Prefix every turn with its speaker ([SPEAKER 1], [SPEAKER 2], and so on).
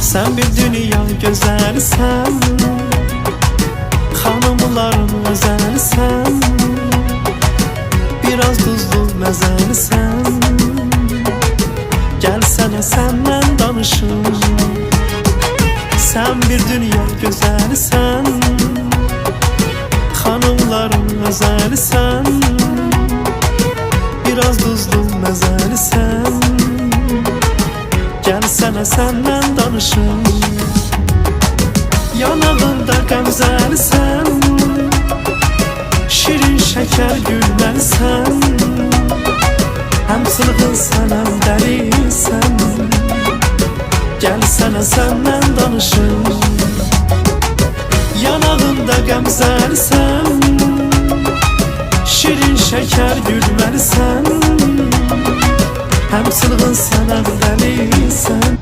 [SPEAKER 1] Sen bir dünya güzelsen, hanımların özelsen, biraz tuzlu mezelsen. Gelsene senden danışım. Sen bir dünya güzelsen, hanımların özelsen, biraz tuzlu mezelsen. Gelsene senden danışım. Yanağında gamzelsen, şirin şeker güllersen, hem çılgınsan hem delisin. Gelsene senden danışım. Yanağında gamzelsen, şirin şeker güllersen, hem çılgınsan hem delisin.